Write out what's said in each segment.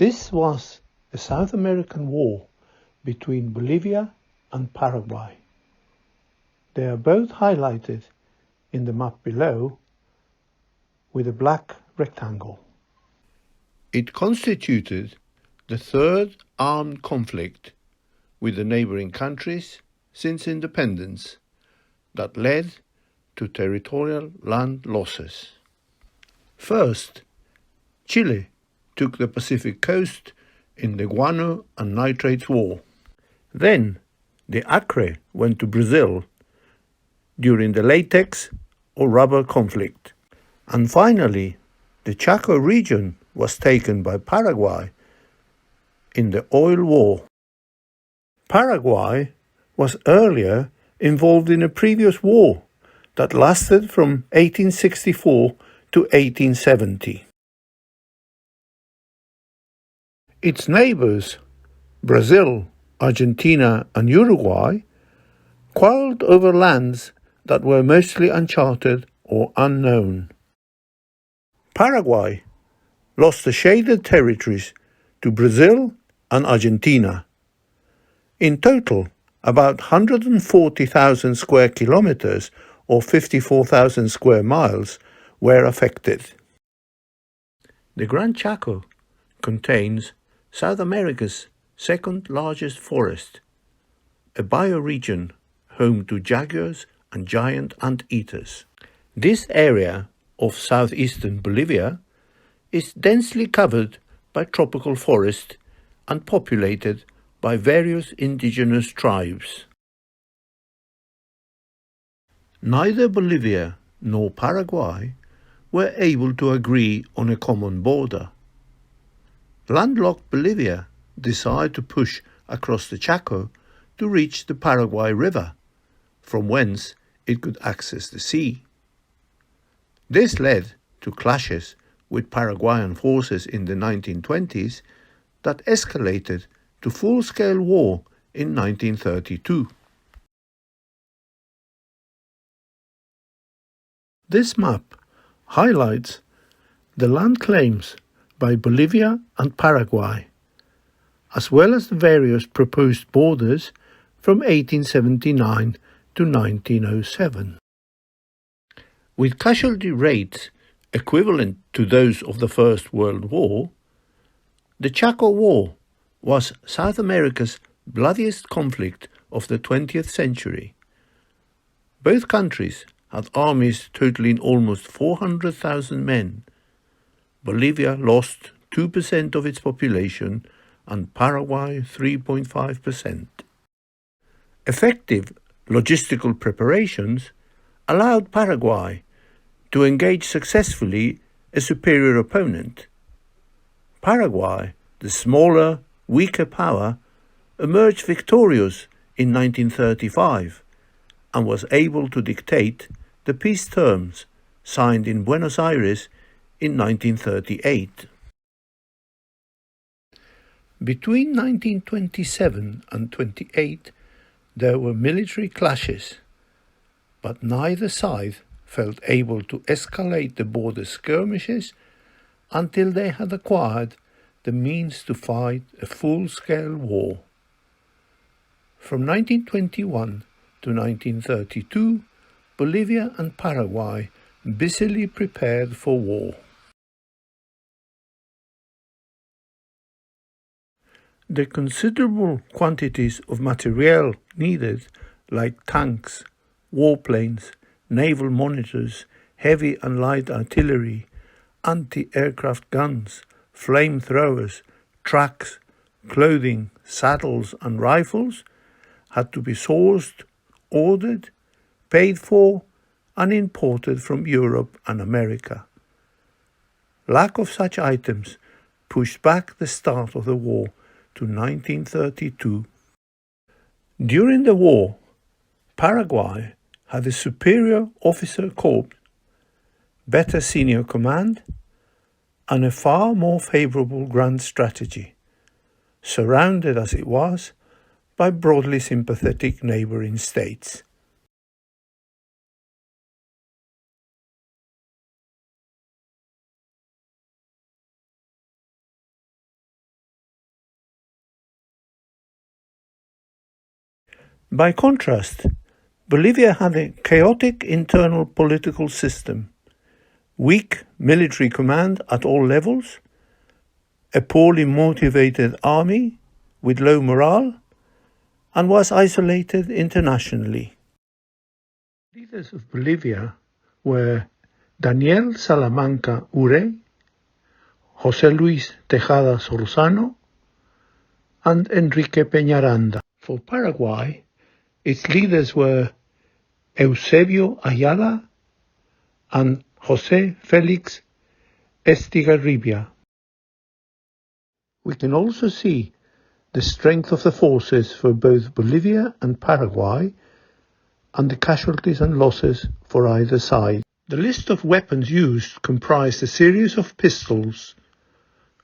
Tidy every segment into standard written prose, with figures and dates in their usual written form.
This was a South American war between Bolivia and Paraguay. They are both highlighted in the map below with a black rectangle. It constituted the third armed conflict with the neighboring countries since independence that led to territorial land losses. First, Chile took the Pacific coast in the Guano and Nitrates War. Then, the Acre went to Brazil during the latex or rubber conflict. And finally, the Chaco region was taken by Paraguay in the Oil War. Paraguay was earlier involved in a previous war that lasted from 1864 to 1870. Its neighbors, Brazil, Argentina, and Uruguay, quarreled over lands that were mostly uncharted or unknown. Paraguay lost the shaded territories to Brazil and Argentina. In total, about 140,000 square kilometers or 54,000 square miles were affected. The Gran Chaco contains South America's second largest forest, a bioregion home to jaguars and giant anteaters. This area of southeastern Bolivia is densely covered by tropical forest and populated by various indigenous tribes. Neither Bolivia nor Paraguay were able to agree on a common border. Landlocked Bolivia decided to push across the Chaco to reach the Paraguay River, from whence it could access the sea. This led to clashes with Paraguayan forces in the 1920s that escalated to full-scale war in 1932. This map highlights the land claims by Bolivia and Paraguay, as well as the various proposed borders from 1879 to 1907. With casualty rates equivalent to those of the First World War, the Chaco War was South America's bloodiest conflict of the 20th century. Both countries had armies totaling almost 400,000 men. Bolivia lost 2% of its population and Paraguay 3.5%. Effective logistical preparations allowed Paraguay to engage successfully a superior opponent. Paraguay, the smaller, weaker power, emerged victorious in 1935 and was able to dictate the peace terms signed in Buenos Aires in 1938. Between 1927 and 28, there were military clashes, but neither side felt able to escalate the border skirmishes until they had acquired the means to fight a full-scale war. From 1921 to 1932, Bolivia and Paraguay busily prepared for war. The considerable quantities of materiel needed, like tanks, warplanes, naval monitors, heavy and light artillery, anti-aircraft guns, flamethrowers, tracks, clothing, saddles and rifles, had to be sourced, ordered, paid for and imported from Europe and America. Lack of such items pushed back the start of the war to 1932. During the war, Paraguay had a superior officer corps, better senior command, and a far more favorable grand strategy, surrounded as it was by broadly sympathetic neighboring states. By contrast, Bolivia had a chaotic internal political system, weak military command at all levels, a poorly motivated army with low morale, and was isolated internationally. Leaders of Bolivia were Daniel Salamanca Ure, José Luis Tejada Solzano, and Enrique Peñaranda. For Paraguay, its leaders were Eusebio Ayala and José Félix Estigarribia. We can also see the strength of the forces for both Bolivia and Paraguay and the casualties and losses for either side. The list of weapons used comprised a series of pistols,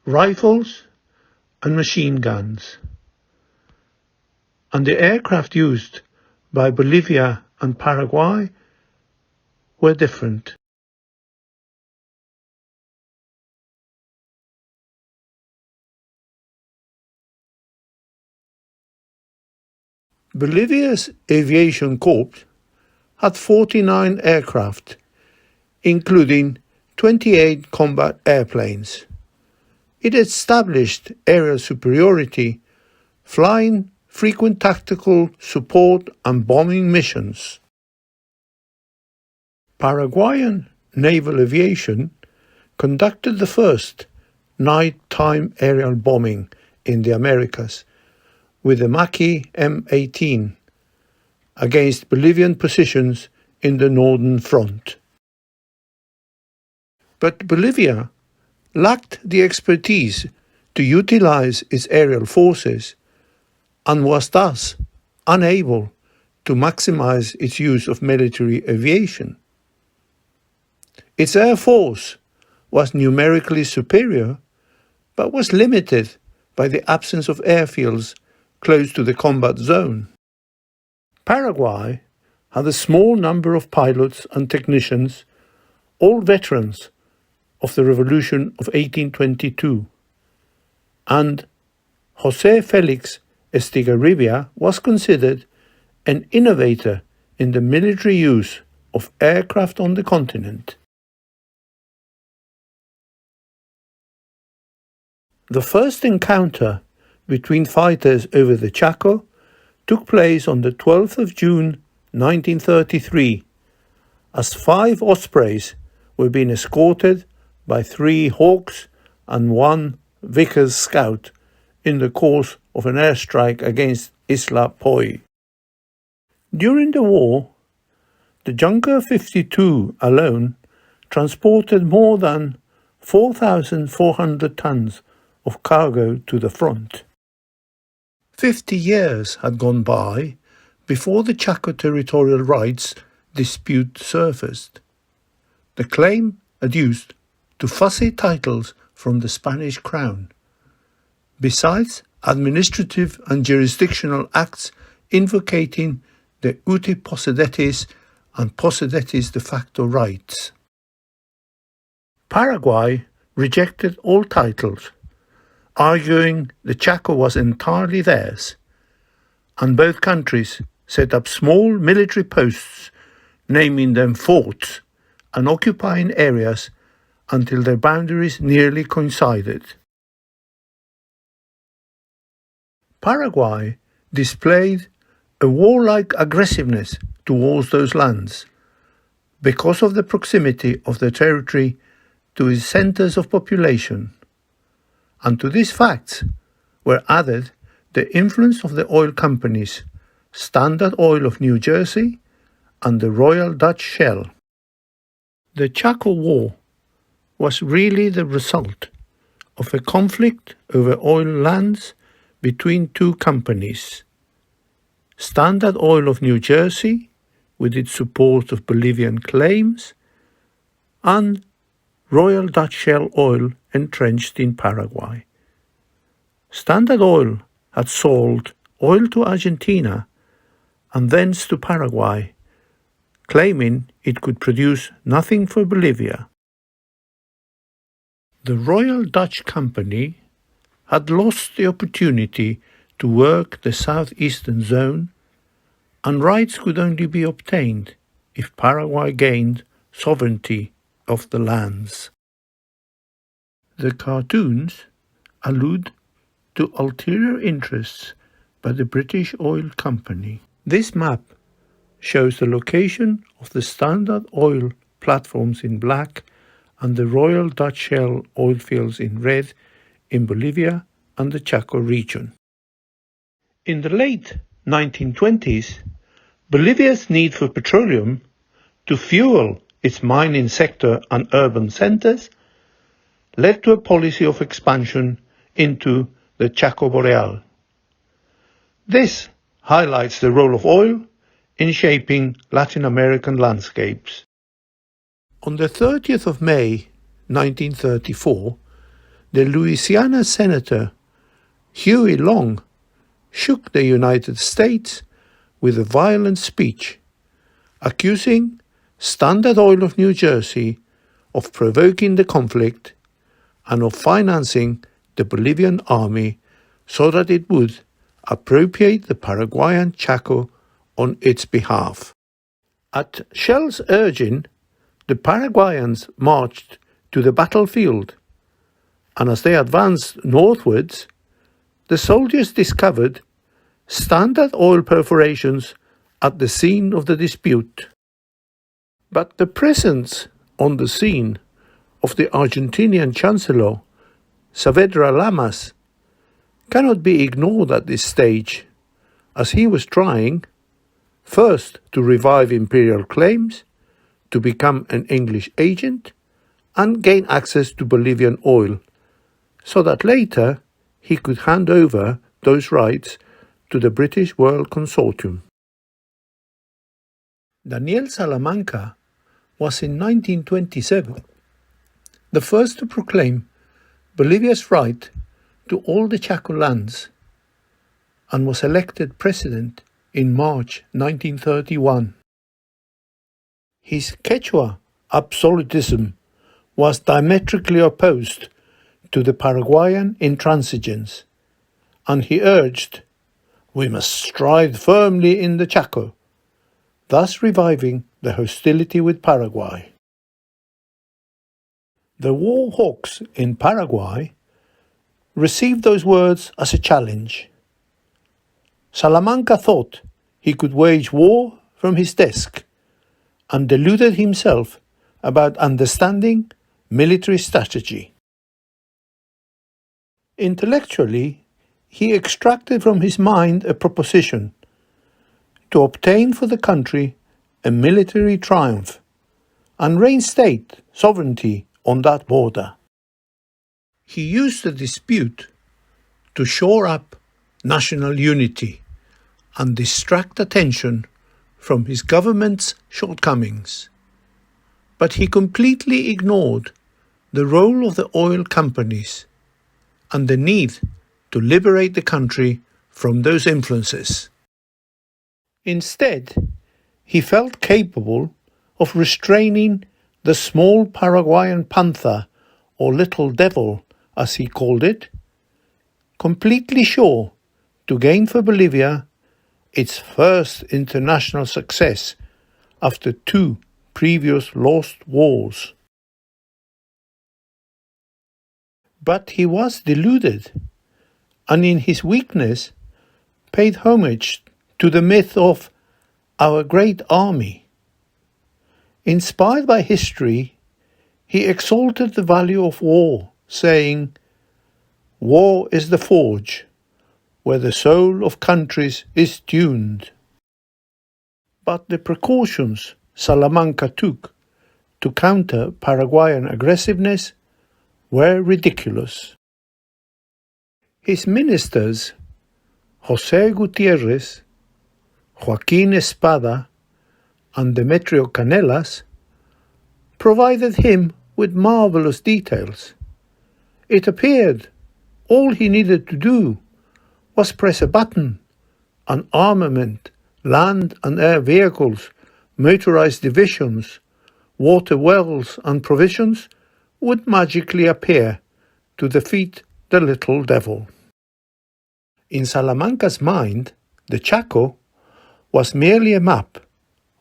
rifles and machine guns, and the aircraft used by Bolivia and Paraguay were different. Bolivia's aviation corps had 49 aircraft, including 28 combat airplanes. It established aerial superiority, flying frequent tactical support and bombing missions. Paraguayan naval aviation conducted the first nighttime aerial bombing in the Americas with the Maki M18 against Bolivian positions in the northern front. But Bolivia lacked the expertise to utilize its aerial forces and was thus unable to maximize its use of military aviation. Its air force was numerically superior, but was limited by the absence of airfields close to the combat zone. Paraguay had a small number of pilots and technicians, all veterans of the Revolution of 1822, and José Félix Estigarribia was considered an innovator in the military use of aircraft on the continent. The first encounter between fighters over the Chaco took place on the 12th of June 1933, as 5 Ospreys were being escorted by 3 Hawks and 1 Vickers Scout in the course of an airstrike against Isla Poi. During the war, the Junker 52 alone transported more than 4,400 tons of cargo to the front. 50 years had gone by before the Chaco territorial rights dispute surfaced. The claim adduced to fussy titles from the Spanish crown, besides administrative and jurisdictional acts invocating the uti possidetis and possidetis de facto rights. Paraguay rejected all titles, arguing the Chaco was entirely theirs, and both countries set up small military posts, naming them forts, and occupying areas until their boundaries nearly coincided. Paraguay displayed a warlike aggressiveness towards those lands because of the proximity of the territory to its centers of population, and to these facts were added the influence of the oil companies Standard Oil of New Jersey and the Royal Dutch Shell. The Chaco War was really the result of a conflict over oil lands between 2 companies, Standard Oil of New Jersey, with its support of Bolivian claims, and Royal Dutch Shell Oil entrenched in Paraguay. Standard Oil had sold oil to Argentina and thence to Paraguay, claiming it could produce nothing for Bolivia. The Royal Dutch Company had lost the opportunity to work the southeastern zone and rights could only be obtained if Paraguay gained sovereignty of the lands. The cartoons allude to ulterior interests by the British Oil Company. This map shows the location of the Standard Oil platforms in black and the Royal Dutch Shell oil fields in red in Bolivia and the Chaco region. In the late 1920s, Bolivia's need for petroleum to fuel its mining sector and urban centers led to a policy of expansion into the Chaco Boreal. This highlights the role of oil in shaping Latin American landscapes. On the 30th of May 1934, the Louisiana Senator Huey Long shook the United States with a violent speech, accusing Standard Oil of New Jersey of provoking the conflict and of financing the Bolivian army so that it would appropriate the Paraguayan Chaco on its behalf. At Shell's urging, the Paraguayans marched to the battlefield, and as they advanced northwards, the soldiers discovered Standard Oil perforations at the scene of the dispute. But the presence on the scene of the Argentinian Chancellor Saavedra Lamas cannot be ignored at this stage, as he was trying, first to revive imperial claims, to become an English agent, and gain access to Bolivian oil, so that later he could hand over those rights to the British World Consortium. Daniel Salamanca was in 1927 the first to proclaim Bolivia's right to all the Chaco lands, and was elected president in March 1931. His Quechua absolutism was diametrically opposed to the Paraguayan intransigence, and he urged, "We must stride firmly in the Chaco," thus reviving the hostility with Paraguay. The war hawks in Paraguay received those words as a challenge. Salamanca thought he could wage war from his desk and deluded himself about understanding military strategy. Intellectually, he extracted from his mind a proposition to obtain for the country a military triumph and reinstate sovereignty on that border. He used the dispute to shore up national unity and distract attention from his government's shortcomings. But he completely ignored the role of the oil companies and the need to liberate the country from those influences. Instead, he felt capable of restraining the small Paraguayan panther, or little devil as he called it, completely sure to gain for Bolivia its first international success after 2 previous lost wars. But he was deluded, and in his weakness paid homage to the myth of our great army. Inspired by history, he exalted the value of war, saying, "War is the forge, where the soul of countries is tuned." But the precautions Salamanca took to counter Paraguayan aggressiveness were ridiculous. His ministers, José Gutiérrez, Joaquín Espada, and Demetrio Canelas, provided him with marvelous details. It appeared all he needed to do was press a button, and armament, land and air vehicles, motorized divisions, water wells and provisions would magically appear to defeat the little devil. In Salamanca's mind, the Chaco was merely a map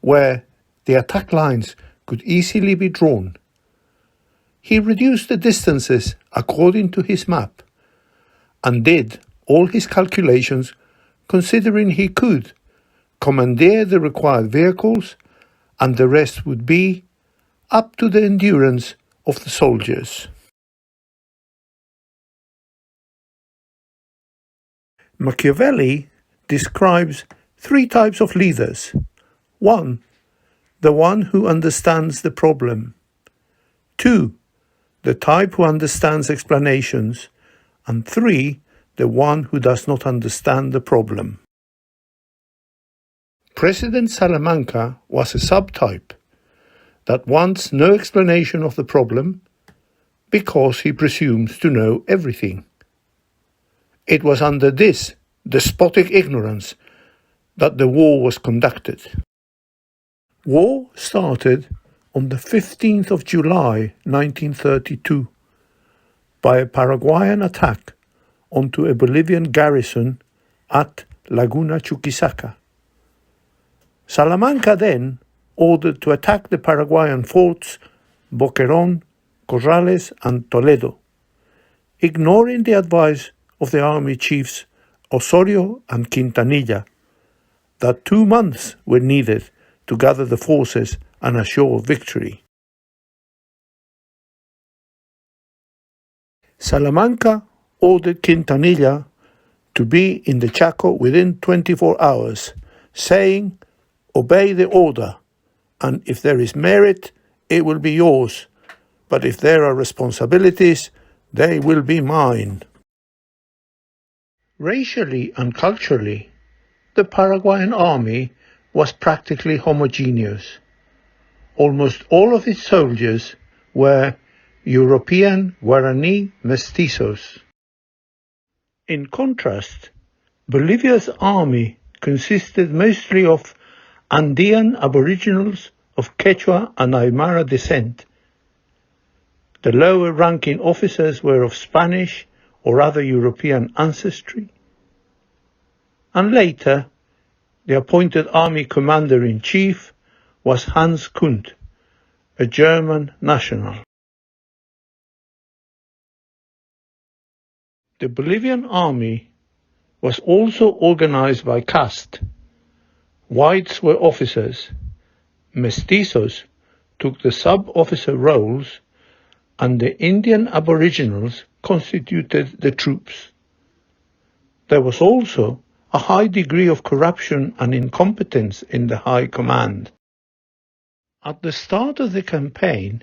where the attack lines could easily be drawn. He reduced the distances according to his map and did all his calculations considering he could commandeer the required vehicles, and the rest would be up to the endurance of the soldiers. Machiavelli describes three types of leaders. 1. The one who understands the problem. 2. The type who understands explanations. And 3. The one who does not understand the problem. President Salamanca was a subtype that wants no explanation of the problem because he presumes to know everything. It was under this despotic ignorance that the war was conducted. War started on the 15th of July 1932 by a Paraguayan attack onto a Bolivian garrison at Laguna Chuquisaca. Salamanca then ordered to attack the Paraguayan forts Boquerón, Corrales and Toledo, ignoring the advice of the army chiefs Osorio and Quintanilla that 2 months were needed to gather the forces and assure victory. Salamanca ordered Quintanilla to be in the Chaco within 24 hours, saying, "Obey the order, and if there is merit, it will be yours, but if there are responsibilities, they will be mine." Racially and culturally, the Paraguayan army was practically homogeneous. Almost all of its soldiers were European Guarani mestizos. In contrast, Bolivia's army consisted mostly of Andean aboriginals of Quechua and Aymara descent. The lower-ranking officers were of Spanish or other European ancestry. And later, the appointed army commander-in-chief was Hans Kunt, a German national. The Bolivian army was also organized by caste. Whites were officers, mestizos took the sub-officer roles, and the Indian aboriginals constituted the troops. There was also a high degree of corruption and incompetence in the high command. At the start of the campaign,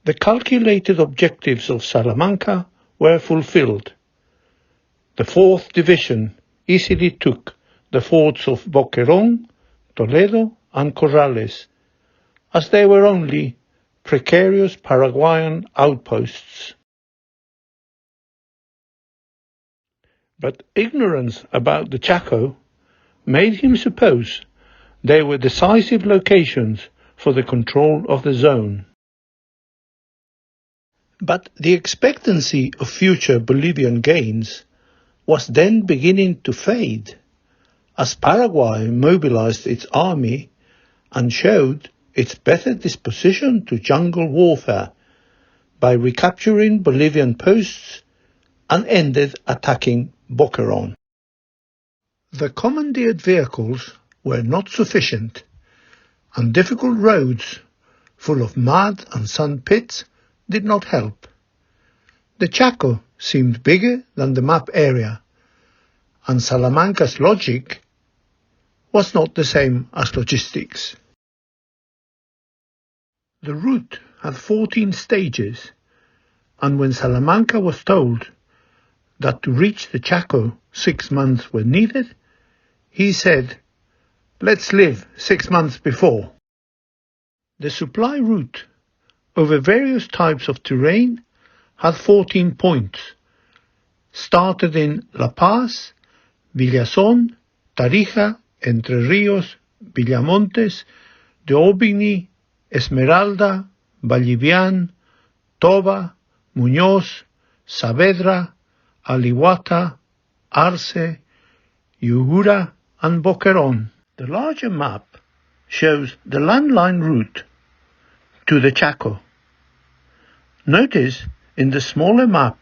the calculated objectives of Salamanca were fulfilled. The 4th Division easily took the forts of Boquerón, Toledo and Corrales, as they were only precarious Paraguayan outposts. But ignorance about the Chaco made him suppose they were decisive locations for the control of the zone. But the expectancy of future Bolivian gains was then beginning to fade, as Paraguay mobilized its army and showed its better disposition to jungle warfare by recapturing Bolivian posts and ended attacking Boquerón. The commandeered vehicles were not sufficient, and difficult roads full of mud and sand pits did not help. The Chaco seemed bigger than the map area, and Salamanca's logic was not the same as logistics. The route had 14 stages, and when Salamanca was told that to reach the Chaco 6 months were needed, he said, "Let's live 6 months before." The supply route over various types of terrain had 14 points, started in La Paz, Villazón, Tarija, Entre Ríos, Villamontes, de Aubigny, Esmeralda, Vallivian, Toba, Muñoz, Saavedra, Alihuata, Arce, Yugura and Boquerón. The larger map shows the landline route to the Chaco. Notice in the smaller map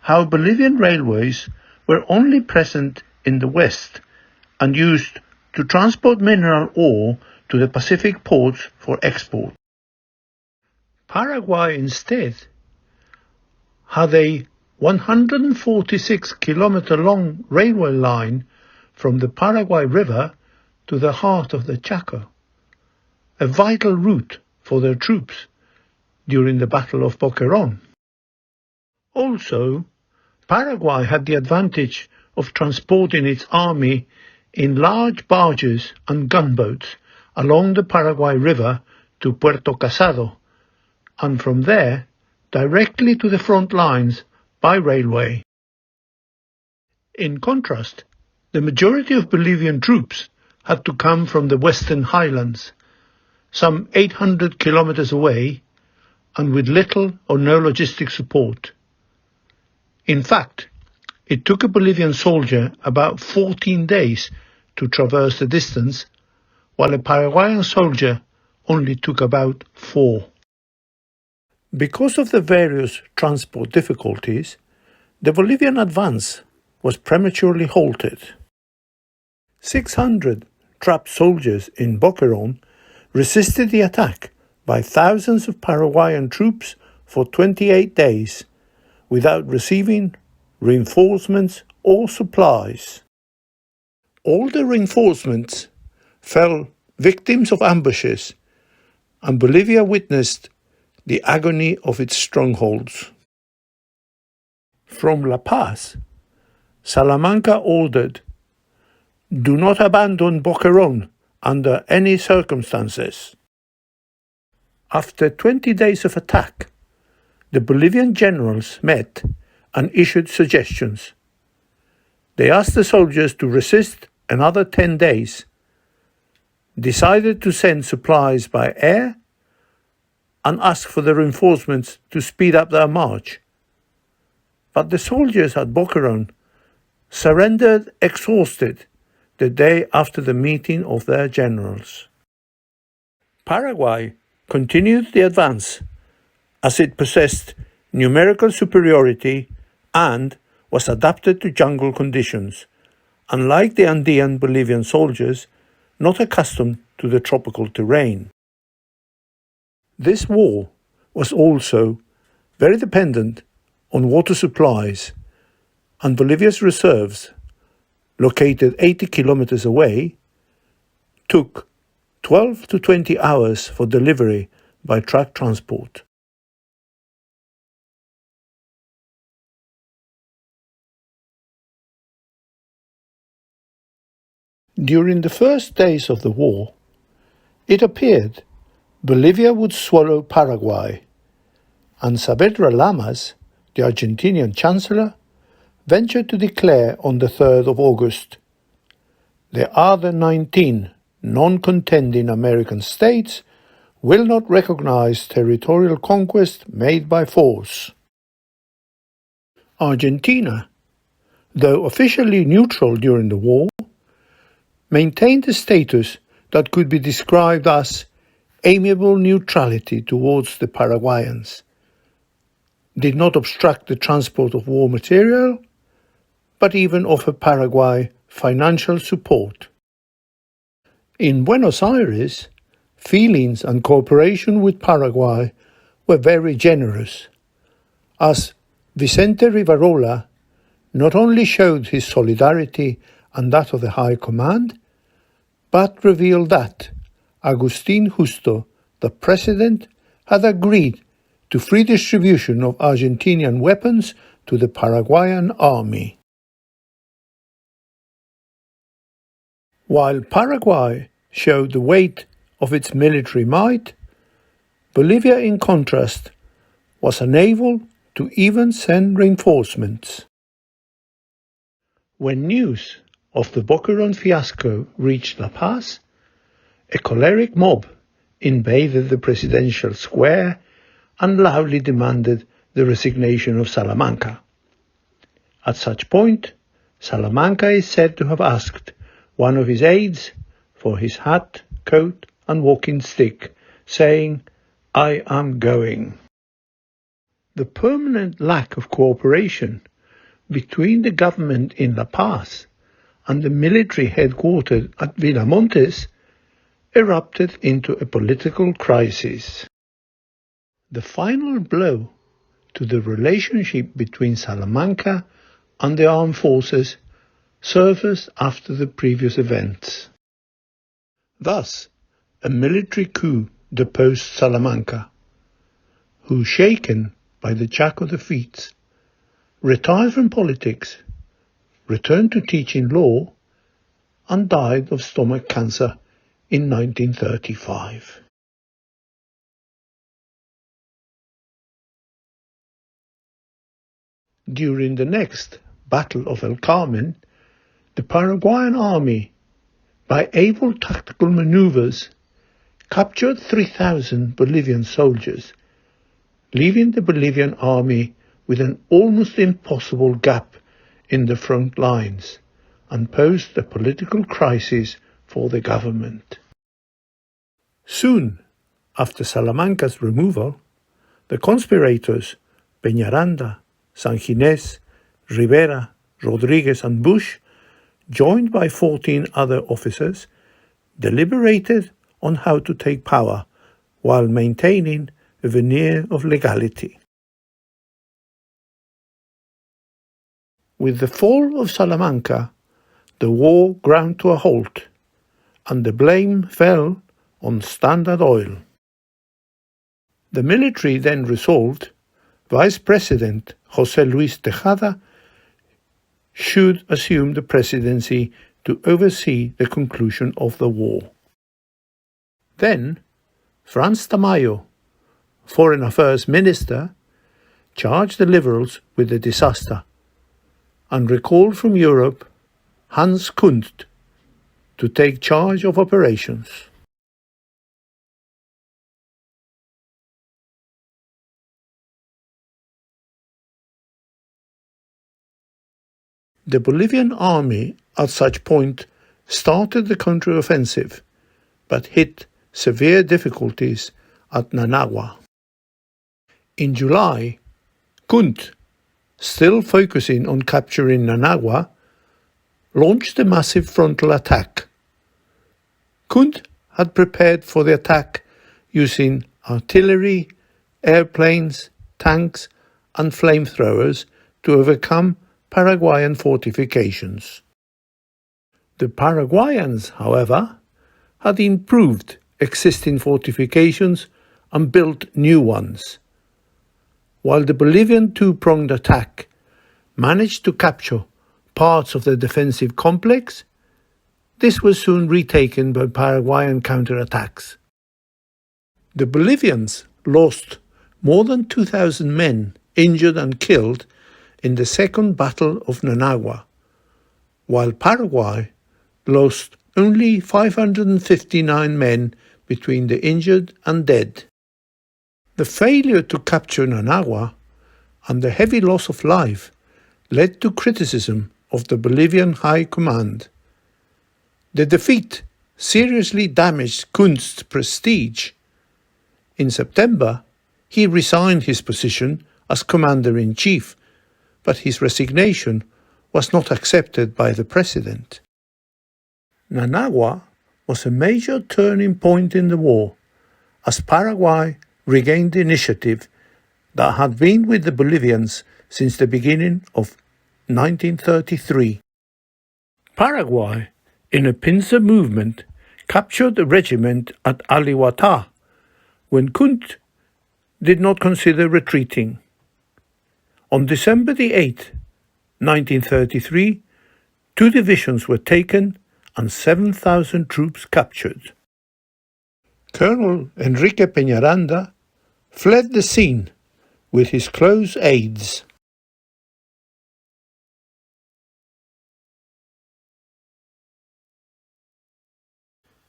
how Bolivian railways were only present in the west and used to transport mineral ore to the Pacific ports for export. Paraguay instead had a 146-kilometer long railway line from the Paraguay River to the heart of the Chaco, a vital route for their troops during the Battle of Boquerón. Also, Paraguay had the advantage of transporting its army in large barges and gunboats along the Paraguay River to Puerto Casado, and from there directly to the front lines by railway. In contrast, the majority of Bolivian troops had to come from the western highlands, some 800 kilometers away, and with little or no logistic support. In fact, it took a Bolivian soldier about 14 days to traverse the distance, while a Paraguayan soldier only took about 4. Because of the various transport difficulties, the Bolivian advance was prematurely halted. 600 trapped soldiers in Boquerón resisted the attack by thousands of Paraguayan troops for 28 days without receiving reinforcements or supplies. All the reinforcements fell victims of ambushes, and Bolivia witnessed the agony of its strongholds. From La Paz, Salamanca ordered, "Do not abandon Boquerón under any circumstances." After 20 days of attack, the Bolivian generals met and issued suggestions. They asked the soldiers to resist another 10 days, decided to send supplies by air, and asked for the reinforcements to speed up their march. But the soldiers at Boquerón surrendered exhausted the day after the meeting of their generals. Paraguay continued the advance as it possessed numerical superiority and was adapted to jungle conditions, unlike the Andean Bolivian soldiers not accustomed to the tropical terrain. This war was also very dependent on water supplies, and Bolivia's reserves, located 80 kilometers away, took 12 to 20 hours for delivery by truck transport. During the first days of the war, it appeared Bolivia would swallow Paraguay, and Saavedra Lamas, the Argentinian chancellor, ventured to declare on the 3rd of August, "The other 19 non-contending American states will not recognize territorial conquest made by force." Argentina, though officially neutral during the war, maintained a status that could be described as amiable neutrality towards the Paraguayans, did not obstruct the transport of war material, but even offer Paraguay financial support. In Buenos Aires, feelings and cooperation with Paraguay were very generous, as Vicente Rivarola not only showed his solidarity and that of the High Command, but revealed that Agustín Justo, the president, had agreed to free distribution of Argentinian weapons to the Paraguayan army. While Paraguay showed the weight of its military might, Bolivia, in contrast, was unable to even send reinforcements. When news of the Boquerón fiasco reached La Paz, a choleric mob invaded the presidential square and loudly demanded the resignation of Salamanca. At such point, Salamanca is said to have asked one of his aides for his hat, coat and walking stick, saying, "I am going." The permanent lack of cooperation between the government in La Paz and the military headquartered at Villamontes erupted into a political crisis. The final blow to the relationship between Salamanca and the armed forces surfaced after the previous events. Thus, a military coup deposed Salamanca, who, shaken by the Chaco defeats, retired from politics, returned to teaching law, and died of stomach cancer in 1935. During the next Battle of El Carmen, the Paraguayan army, by able tactical maneuvers, captured 3,000 Bolivian soldiers, leaving the Bolivian army with an almost impossible gap in the front lines, and posed a political crisis for the government. Soon after Salamanca's removal, the conspirators Peñaranda, Sanginés, Rivera, Rodriguez and Bush, joined by 14 other officers, deliberated on how to take power while maintaining a veneer of legality. With the fall of Salamanca, the war ground to a halt, and the blame fell on Standard Oil. The military then resolved Vice President José Luis Tejada should assume the presidency to oversee the conclusion of the war. Then, Franz Tamayo, Foreign Affairs Minister, charged the Liberals with the disaster and recalled from Europe Hans Kundt to take charge of operations. The Bolivian army at such point started the counter-offensive, but hit severe difficulties at Nanagua. In July, Kundt, still focusing on capturing Nanagua, launched a massive frontal attack. Kundt had prepared for the attack using artillery, airplanes, tanks and flamethrowers to overcome Paraguayan fortifications. The Paraguayans, however, had improved existing fortifications and built new ones, while the Bolivian two-pronged attack managed to capture parts of the defensive complex. This was soon retaken by Paraguayan counterattacks. The Bolivians lost more than 2,000 men injured and killed in the Second Battle of Nanagua, while Paraguay lost only 559 men between the injured and dead. The failure to capture Nanagua and the heavy loss of life led to criticism of the Bolivian High Command. The defeat seriously damaged Kundt's prestige. In September, he resigned his position as Commander-in-Chief, but his resignation was not accepted by the President. Nanagua was a major turning point in the war, as Paraguay regained the initiative that had been with the Bolivians since the beginning of 1933. Paraguay, in a pincer movement, captured a regiment at Alihuatá, when Kundt did not consider retreating. On December the 8th, 1933, 2 divisions were taken and 7,000 troops captured. Colonel Enrique Peñaranda fled the scene with his close aides.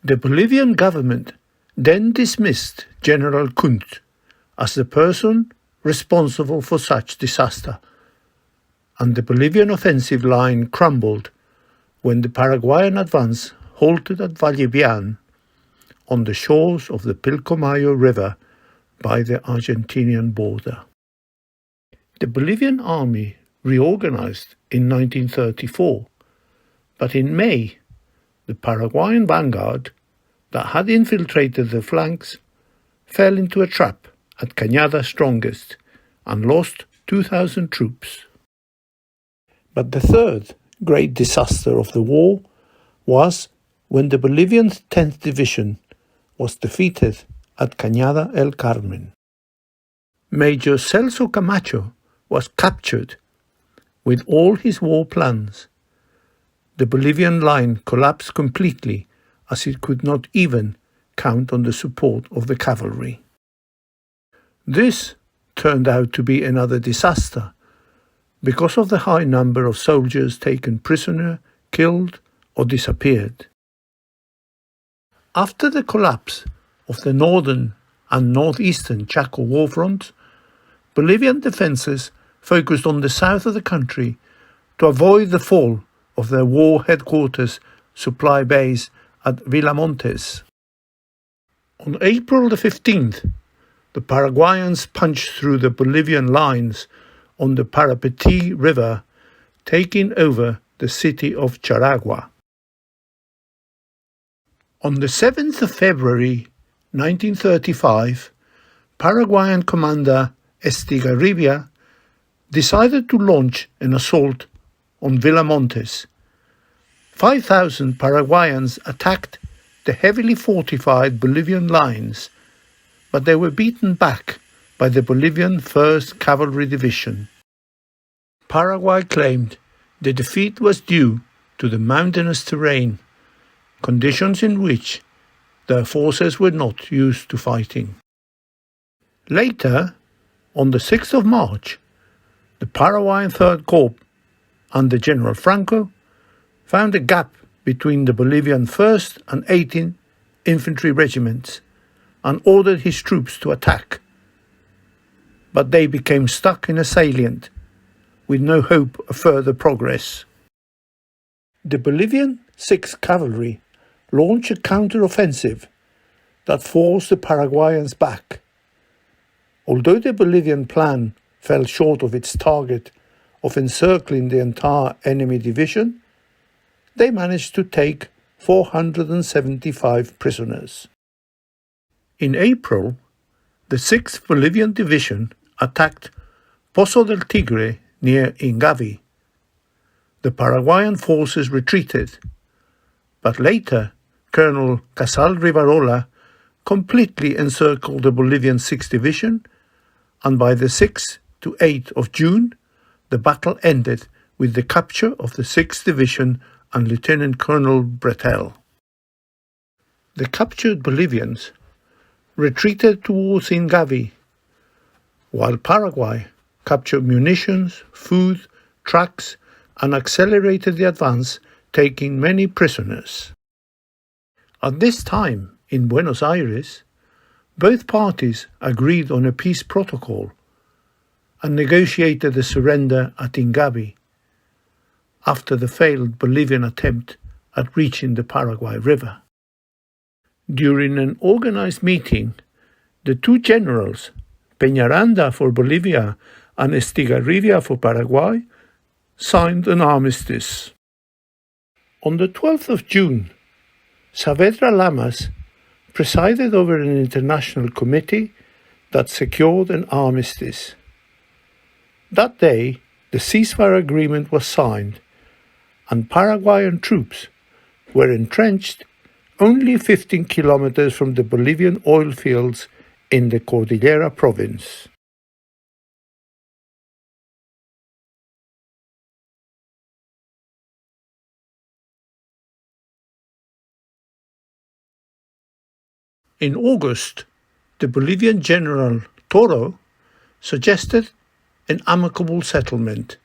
The Bolivian government then dismissed General Kundt as the person responsible for such disaster, and the Bolivian offensive line crumbled when the Paraguayan advance halted at Vallebian on the shores of the Pilcomayo River by the Argentinian border. The Bolivian army reorganized in 1934, but in May, the Paraguayan vanguard that had infiltrated the flanks fell into a trap at Cañada's strongest and lost 2,000 troops. But the third great disaster of the war was when the Bolivian 10th Division was defeated at Cañada el Carmen. Major Celso Camacho was captured with all his war plans. The Bolivian line collapsed completely as it could not even count on the support of the cavalry. This turned out to be another disaster because of the high number of soldiers taken prisoner, killed, or disappeared. After the collapse of the northern and northeastern Chaco war fronts, Bolivian defences focused on the south of the country to avoid the fall of their war headquarters supply base at Villamontes. On April the 15th, the Paraguayans punched through the Bolivian lines on the Parapetí River, taking over the city of Charagua. On the 7th of February 1935, Paraguayan commander Estigarribia decided to launch an assault on Villamontes. 5,000 Paraguayans attacked the heavily fortified Bolivian lines, but they were beaten back by the Bolivian 1st Cavalry Division. Paraguay claimed the defeat was due to the mountainous terrain, conditions in which their forces were not used to fighting. Later, on the 6th of March, the Paraguayan 3rd Corps under General Franco found a gap between the Bolivian 1st and 18th Infantry Regiments and ordered his troops to attack. But they became stuck in a salient with no hope of further progress. The Bolivian 6th Cavalry launched a counter-offensive that forced the Paraguayans back. Although the Bolivian plan fell short of its target of encircling the entire enemy division, they managed to take 475 prisoners. In April, the 6th Bolivian Division attacked Pozo del Tigre near Ingavi. The Paraguayan forces retreated, but later Colonel Casal Rivarola completely encircled the Bolivian 6th Division, and by the 6th to 8th of June, the battle ended with the capture of the 6th Division and Lieutenant Colonel Bretel. The captured Bolivians retreated towards Ingavi, while Paraguay captured munitions, food, trucks, and accelerated the advance, taking many prisoners. At this time, in Buenos Aires, both parties agreed on a peace protocol and negotiated a surrender at Ingavi after the failed Bolivian attempt at reaching the Paraguay River. During an organized meeting, the two generals, Peñaranda for Bolivia and Estigarribia for Paraguay, signed an armistice. On the 12th of June, Saavedra Lamas presided over an international committee that secured an armistice. That day, the ceasefire agreement was signed, and Paraguayan troops were entrenched only 15 kilometers from the Bolivian oil fields in the Cordillera province. In August, the Bolivian General Toro suggested an amicable settlement,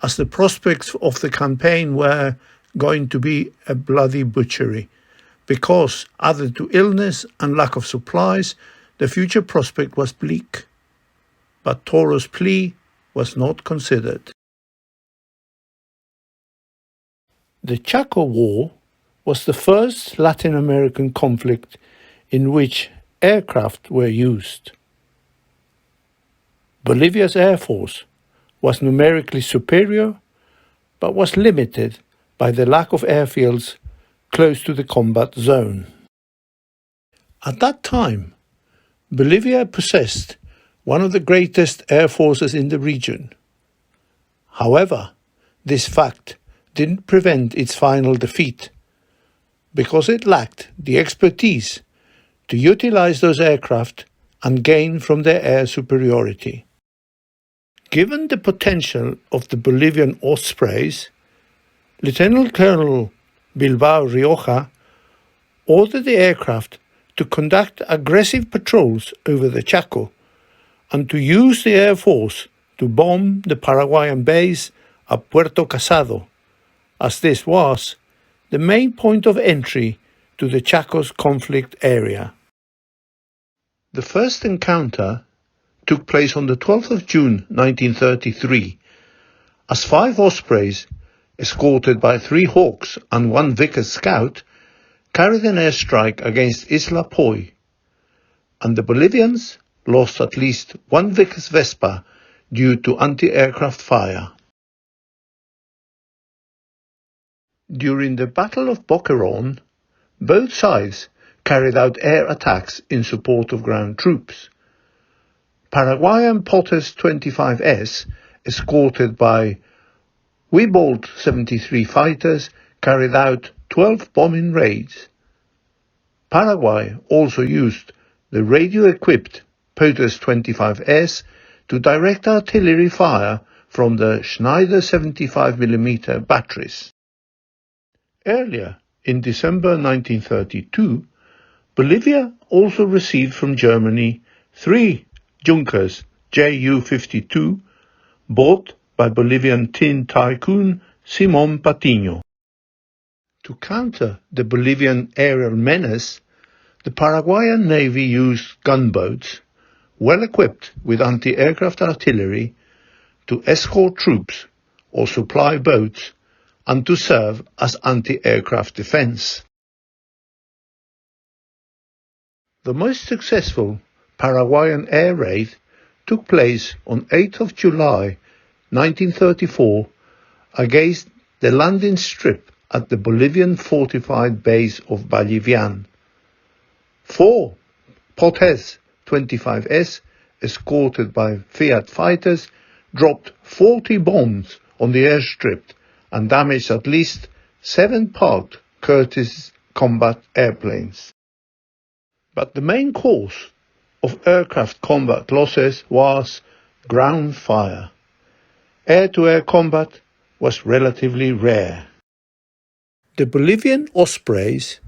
as the prospects of the campaign were going to be a bloody butchery, because, added to illness and lack of supplies, the future prospect was bleak. But Toro's plea was not considered. The Chaco War was the first Latin American conflict in which aircraft were used. Bolivia's air force was numerically superior, but was limited by the lack of airfields close to the combat zone. At that time, Bolivia possessed one of the greatest air forces in the region. However, this fact didn't prevent its final defeat, because it lacked the expertise to utilize those aircraft and gain from their air superiority. Given the potential of the Bolivian Ospreys, Lieutenant Colonel Bilbao Rioja ordered the aircraft to conduct aggressive patrols over the Chaco and to use the Air Force to bomb the Paraguayan base at Puerto Casado, as this was the main point of entry to the Chaco's conflict area. The first encounter took place on the 12th of June 1933, as 5 Ospreys, escorted by 3 Hawks and 1 Vickers Scout, carried an airstrike against Isla Poi, and the Bolivians lost at least 1 Vickers Vespa due to anti-aircraft fire. During the Battle of Boquerón, both sides carried out air attacks in support of ground troops. Paraguayan Potters 25S, escorted by Wiebold 73 fighters, carried out 12 bombing raids. Paraguay also used the radio-equipped Potters 25S to direct artillery fire from the Schneider 75mm batteries. Earlier, in December 1932, Bolivia also received from Germany 3 Junkers Ju-52, bought by Bolivian tin tycoon Simón Patiño. To counter the Bolivian aerial menace, the Paraguayan Navy used gunboats, well equipped with anti-aircraft artillery, to escort troops or supply boats and to serve as anti-aircraft defense. The most successful Paraguayan air raid took place on 8th of July 1934 against the landing strip at the Bolivian fortified base of Vallivian. 4 Potters 25S, escorted by Fiat fighters, dropped 40 bombs on the airstrip and damaged at least 7 parked Curtiss combat airplanes. But the main cause of aircraft combat losses was ground fire. Air-to-air combat was relatively rare. The Bolivian Ospreys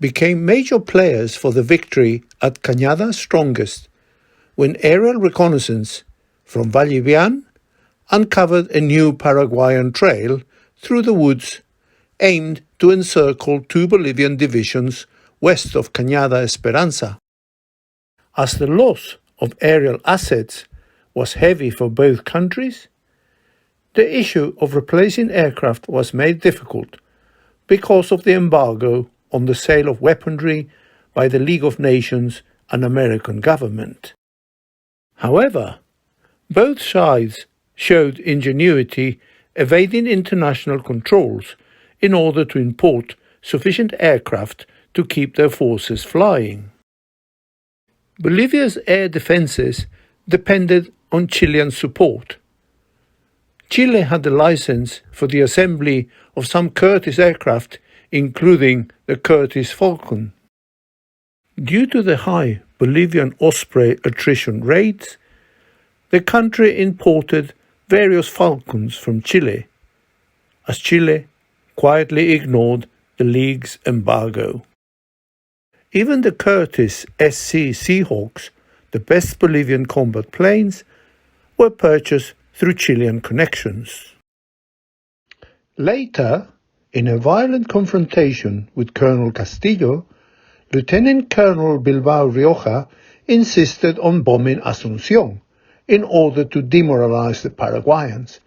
became major players for the victory at Cañada Strongest when aerial reconnaissance from Vallivian uncovered a new Paraguayan trail through the woods aimed to encircle 2 Bolivian divisions west of Cañada Esperanza. As the loss of aerial assets was heavy for both countries, the issue of replacing aircraft was made difficult because of the embargo on the sale of weaponry by the League of Nations and American government. However, both sides showed ingenuity evading international controls in order to import sufficient aircraft to keep their forces flying. Bolivia's air defenses depended on Chilean support. Chile had the license for the assembly of some Curtiss aircraft, including the Curtiss Falcon. Due to the high Bolivian Osprey attrition rates, the country imported various Falcons from Chile, as Chile quietly ignored the League's embargo. Even the Curtiss SC Seahawks, the best Bolivian combat planes, were purchased through Chilean connections. Later, in a violent confrontation with Colonel Castillo, Lieutenant Colonel Bilbao Rioja insisted on bombing Asunción in order to demoralize the Paraguayans.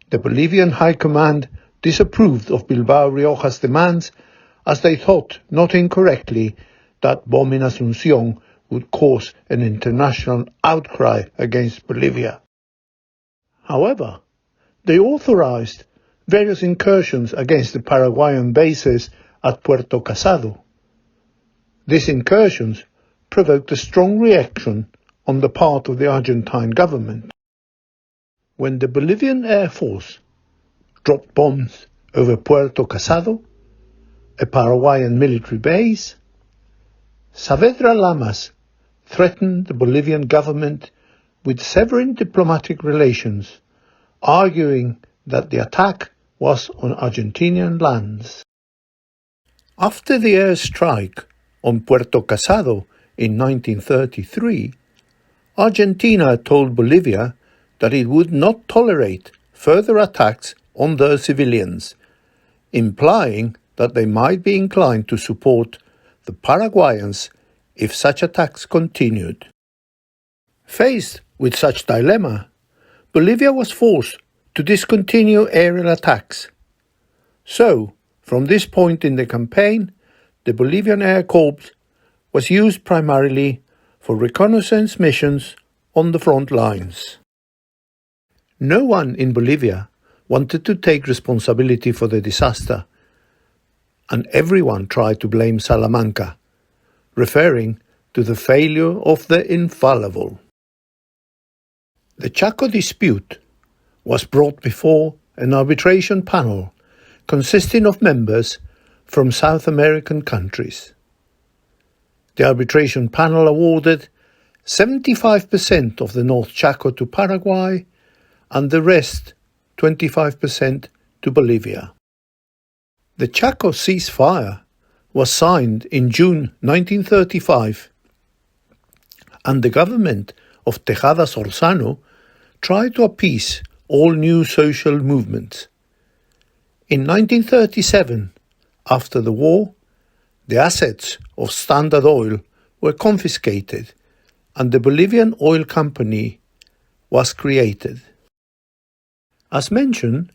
The Bolivian High Command disapproved of Bilbao Rioja's demands as they thought, not incorrectly, that bomb in Asunción would cause an international outcry against Bolivia. However, they authorized various incursions against the Paraguayan bases at Puerto Casado. These incursions provoked a strong reaction on the part of the Argentine government. When the Bolivian Air Force dropped bombs over Puerto Casado, a Paraguayan military base, Saavedra Lamas threatened the Bolivian government with severing diplomatic relations, arguing that the attack was on Argentinian lands. After the air strike on Puerto Casado in 1933, Argentina told Bolivia that it would not tolerate further attacks on their civilians, implying that they might be inclined to support the Paraguayans if such attacks continued. Faced with such dilemma, Bolivia was forced to discontinue aerial attacks. So, from this point in the campaign, the Bolivian Air Corps was used primarily for reconnaissance missions on the front lines. No one in Bolivia wanted to take responsibility for the disaster, and everyone tried to blame Salamanca, referring to the failure of the infallible. The Chaco dispute was brought before an arbitration panel consisting of members from South American countries. The arbitration panel awarded 75% of the North Chaco to Paraguay and the rest, 25%, to Bolivia. The Chaco ceasefire was signed in June 1935, and the government of Tejada Sorzano tried to appease all new social movements. In 1937, after the war, the assets of Standard Oil were confiscated and the Bolivian Oil Company was created. As mentioned,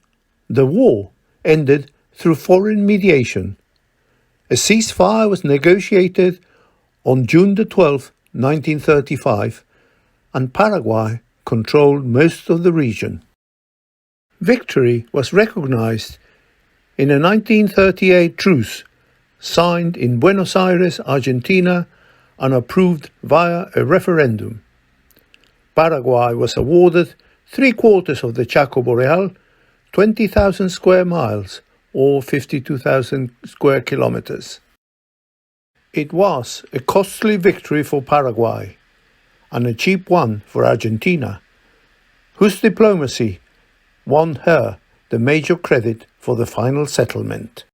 the war ended through foreign mediation. A ceasefire was negotiated on June 12, 1935, and Paraguay controlled most of the region. Victory was recognized in a 1938 truce signed in Buenos Aires, Argentina, and approved via a referendum. Paraguay was awarded 3/4 of the Chaco Boreal, 20,000 square miles, or 52,000 square kilometers. It was a costly victory for Paraguay, and a cheap one for Argentina, whose diplomacy won her the major credit for the final settlement.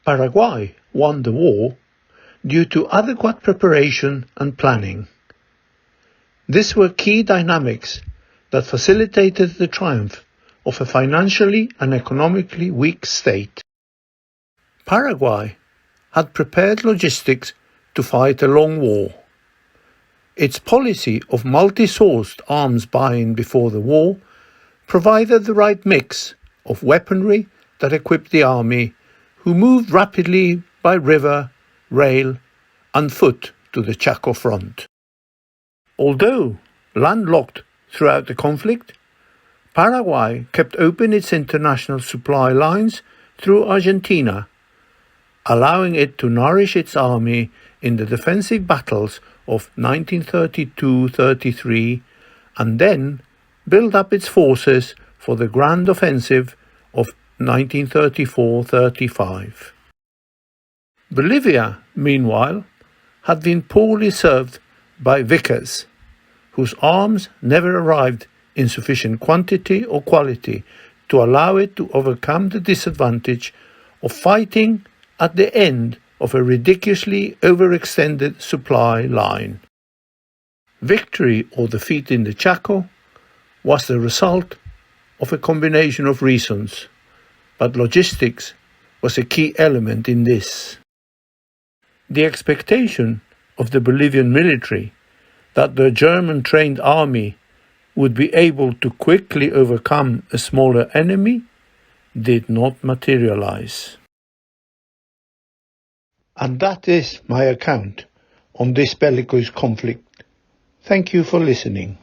Paraguay won the war due to adequate preparation and planning. These were key dynamics that facilitated the triumph of a financially and economically weak state. Paraguay had prepared logistics to fight a long war. Its policy of multi-sourced arms buying before the war provided the right mix of weaponry that equipped the army, who moved rapidly by river, rail, and foot to the Chaco front. Although landlocked throughout the conflict, Paraguay kept open its international supply lines through Argentina, allowing it to nourish its army in the defensive battles of 1932-33 and then build up its forces for the grand offensive of 1934-35. Bolivia, meanwhile, had been poorly served by vicars, whose arms never arrived in sufficient quantity or quality to allow it to overcome the disadvantage of fighting at the end of a ridiculously overextended supply line. Victory or defeat in the Chaco was the result of a combination of reasons, but logistics was a key element in this. The expectation of the Bolivian military that the German-trained army would be able to quickly overcome a smaller enemy did not materialize. And that is my account on this bellicose conflict. Thank you for listening.